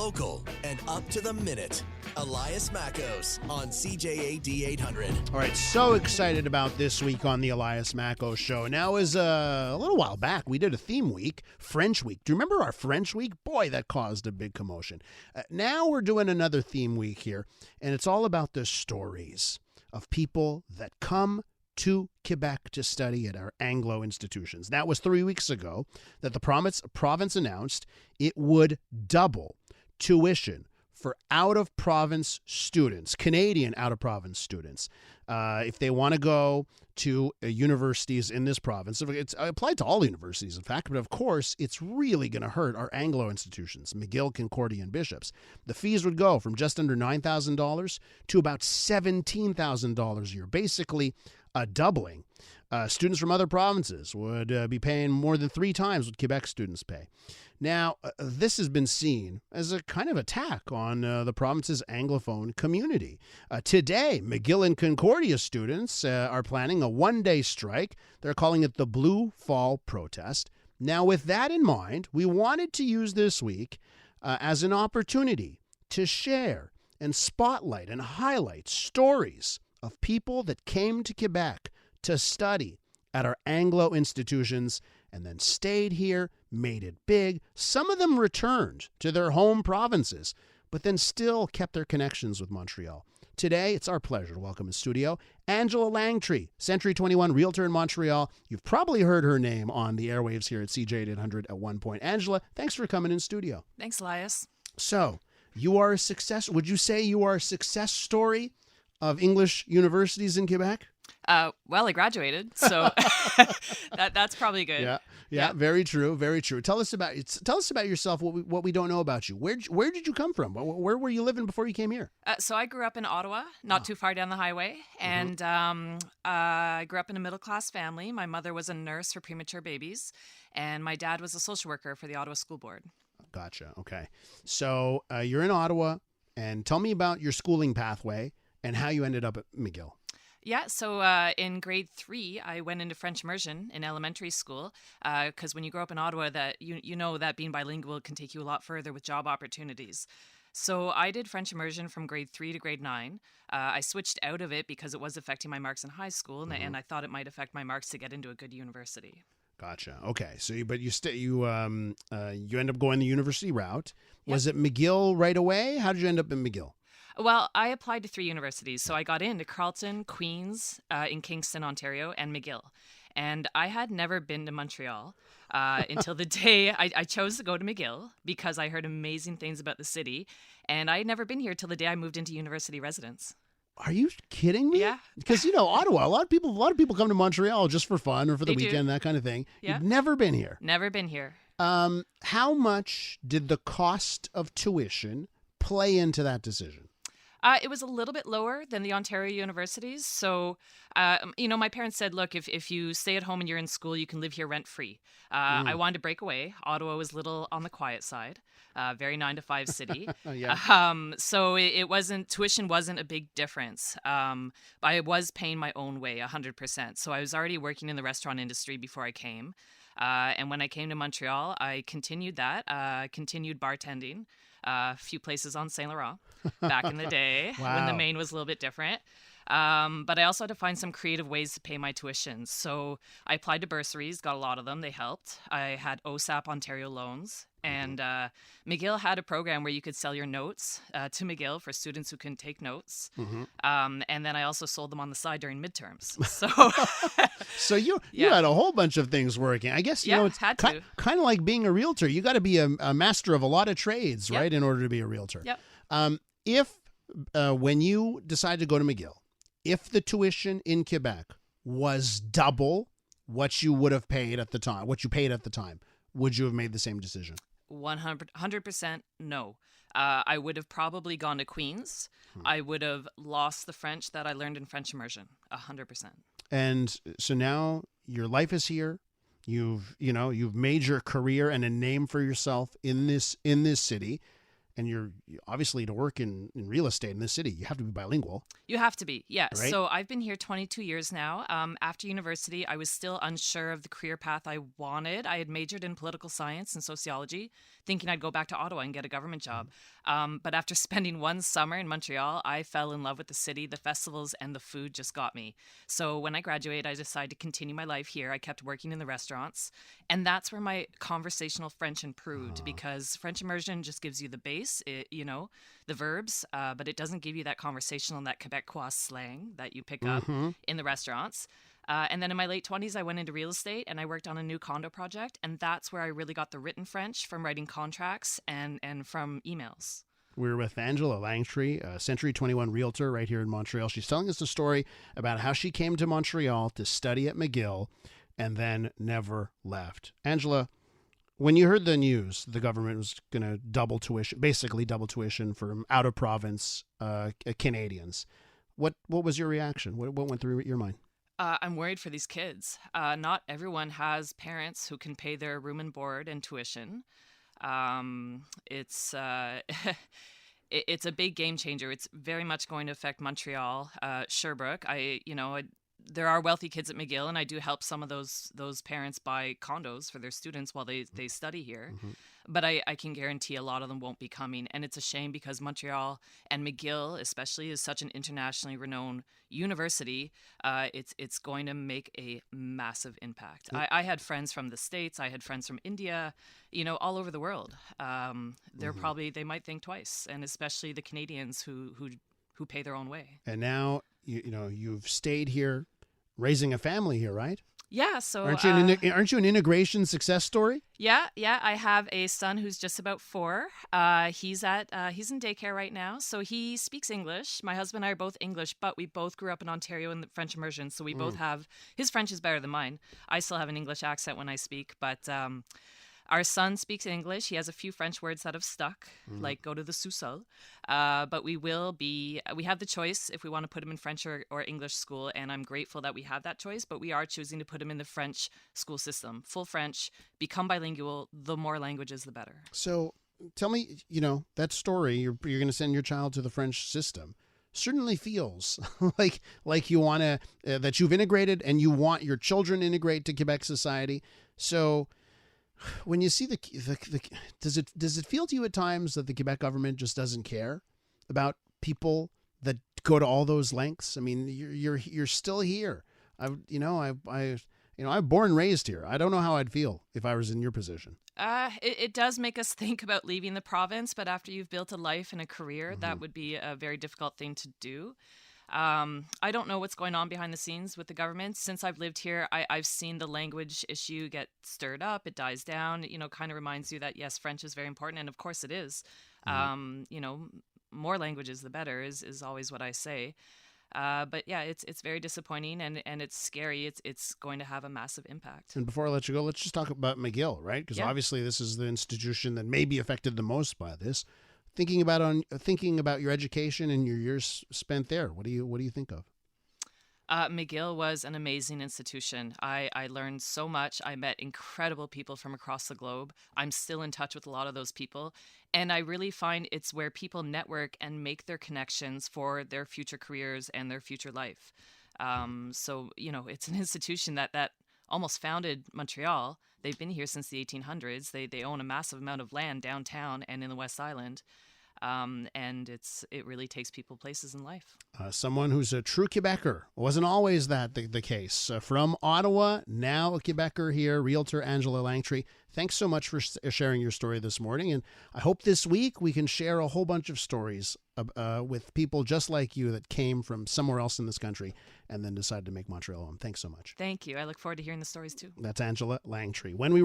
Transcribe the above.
local, and up to the minute. Elias Mackos on CJAD 800. All right, so excited about this week on the Elias Mackos Show. Now, is a little while back, we did a theme week, French week. Do you remember our French week? Boy, that caused a big commotion. Now we're doing another theme week here, and it's all about the stories of people that come to Quebec to study at our Anglo institutions. That was 3 weeks ago that the province announced it would double tuition for out-of-province students, Canadian out-of-province students, if they want to go to universities in this province. It's applied to all universities, in fact, but of course, it's really going to hurt our Anglo institutions, McGill, Concordia, and Bishops. The fees would go from just under $9,000 to about $17,000 a year, basically a doubling. Students from other provinces would be paying more than 3 times what Quebec students pay. Now, this has been seen as a kind of attack on the province's Anglophone community. Today, McGill and Concordia students are planning a one-day strike. They're calling it the Blue Fall Protest. Now, with that in mind, we wanted to use this week as an opportunity to share and spotlight and highlight stories of people that came to Quebec to study at our Anglo institutions and then stayed here, made it big. Some of them returned to their home provinces, but then still kept their connections with Montreal. Today, it's our pleasure to welcome in studio Angela Langtry, Century 21 realtor in Montreal. You've probably heard her name on the airwaves here at CJ 800 at one point. Angela, thanks for coming in studio. Thanks, Elias. So, you are a success. Would you say you are a success story of English universities in Quebec? Well, I graduated, so that's probably good. Yeah, very true, very true. Tell us about yourself. What we don't know about you. Where did you come from? Where were you living before you came here? So I grew up in Ottawa, not too far down the highway, and I grew up in a middle class family. My mother was a nurse for premature babies, and my dad was a social worker for the Ottawa School Board. Gotcha. Okay, so you're in Ottawa, and tell me about your schooling pathway and how you ended up at McGill. Yeah, so in grade 3, I went into French immersion in elementary school because when you grow up in Ottawa, that you know that being bilingual can take you a lot further with job opportunities. So I did French immersion from grade 3 to grade 9. I switched out of it because it was affecting my marks in high school, and I thought it might affect my marks to get into a good university. Gotcha. Okay, so you end up going the university route. Yep. Was it McGill right away? How did you end up in McGill? Well, I applied to 3 universities. So I got into Carleton, Queen's, in Kingston, Ontario, and McGill. And I had never been to Montreal until the day I chose to go to McGill because I heard amazing things about the city. And I had never been here till the day I moved into university residence. Are you kidding me? Yeah. Because, Ottawa, a lot of people come to Montreal just for fun or for the weekend, that kind of thing. Yeah. You've never been here. Never been here. How much did the cost of tuition play into that decision? It was a little bit lower than the Ontario universities. So, my parents said, look, if you stay at home and you're in school, you can live here rent-free. I wanted to break away. Ottawa was a little on the quiet side, very 9-to-5 city. Yeah. So tuition wasn't a big difference. I was paying my own way 100%. So I was already working in the restaurant industry before I came. And when I came to Montreal, I continued that, continued bartending. A few places on Saint Laurent back in the day when the Maine was a little bit different. But I also had to find some creative ways to pay my tuition. So I applied to bursaries, got a lot of them. They helped. I had OSAP Ontario loans. And McGill had a program where you could sell your notes to McGill for students who couldn't take notes. And then I also sold them on the side during midterms. So So you had a whole bunch of things working. I guess, it's kind of like being a realtor. You got to be a master of a lot of trades, right, in order to be a realtor. Yep. When you decided to go to McGill, if the tuition in Quebec was double what you would have paid at the time, would you have made the same decision? 100% no. I would have probably gone to Queen's. I would have lost the French that I learned in French immersion, 100%. And so now your life is here. You've made your career and a name for yourself in this city. and you're obviously to work in real estate in this city, you have to be bilingual. You have to be, yes. Right? So I've been here 22 years now. After university, I was still unsure of the career path I wanted. I had majored in political science and sociology, thinking I'd go back to Ottawa and get a government job. But after spending one summer in Montreal, I fell in love with the city, the festivals, and the food just got me. So when I graduated, I decided to continue my life here. I kept working in the restaurants, and that's where my conversational French improved because French immersion just gives you the base, the verbs, but it doesn't give you that conversational and that Quebecois slang that you pick up in the restaurants. And then in my late 20s, I went into real estate and I worked on a new condo project. And that's where I really got the written French from writing contracts and from emails. We're with Angela Langtry, a Century 21 realtor right here in Montreal. She's telling us a story about how she came to Montreal to study at McGill and then never left. Angela, when you heard the news, the government was going to basically double tuition for out-of-province Canadians, what was your reaction? What went through your mind? I'm worried for these kids. Not everyone has parents who can pay their room and board and tuition. It's it's a big game changer. It's very much going to affect Montreal, Sherbrooke. There are wealthy kids at McGill, and I do help some of those parents buy condos for their students while they study here. But I can guarantee a lot of them won't be coming. And it's a shame because Montreal and McGill especially is such an internationally renowned university. It's going to make a massive impact. I had friends from the States. I had friends from India, all over the world. They might think twice, and especially the Canadians who pay their own way. And now, you've stayed here, raising a family here, right? Yeah, so aren't you an integration success story? Yeah. I have a son who's just about 4. He's in daycare right now, so he speaks English. My husband and I are both English, but we both grew up in Ontario in the French immersion, so we both have. His French is better than mine. I still have an English accent when I speak, but our son speaks English. He has a few French words that have stuck, like go to the sous-sol. But we have the choice if we want to put him in French or English school, and I'm grateful that we have that choice, but we are choosing to put him in the French school system. Full French, become bilingual, the more languages, the better. So tell me, that story, you're going to send your child to the French system, certainly feels like you want to, that you've integrated and you want your children to integrate to Quebec society. So when you see does it feel to you at times that the Quebec government just doesn't care about people that go to all those lengths? I mean, you're still here. I'm born and raised here. I don't know how I'd feel if I was in your position. It does make us think about leaving the province, but after you've built a life and a career, that would be a very difficult thing to do. I don't know what's going on behind the scenes with the government. Since I've lived here, I've seen the language issue get stirred up. It dies down, kind of reminds you that, yes, French is very important. And of course it is. More languages, the better is always what I say. But yeah, it's very disappointing and it's scary. It's going to have a massive impact. And before I let you go, let's just talk about McGill, right? Because obviously this is the institution that may be affected the most by this. Thinking about your education and your years spent there, what do you think of? McGill was an amazing institution. I learned so much. I met incredible people from across the globe. I'm still in touch with a lot of those people. And I really find it's where people network and make their connections for their future careers and their future life. So, it's an institution that almost founded Montreal. They've been here since the 1800s. They own a massive amount of land downtown and in the West Island. And it really takes people places in life. Someone who's a true Quebecer. Wasn't always that the case. From Ottawa, now a Quebecer here, realtor Angela Langtry. Thanks so much for sharing your story this morning. And I hope this week we can share a whole bunch of stories with people just like you that came from somewhere else in this country and then decided to make Montreal home. Thanks so much. Thank you. I look forward to hearing the stories too. That's Angela Langtry. When we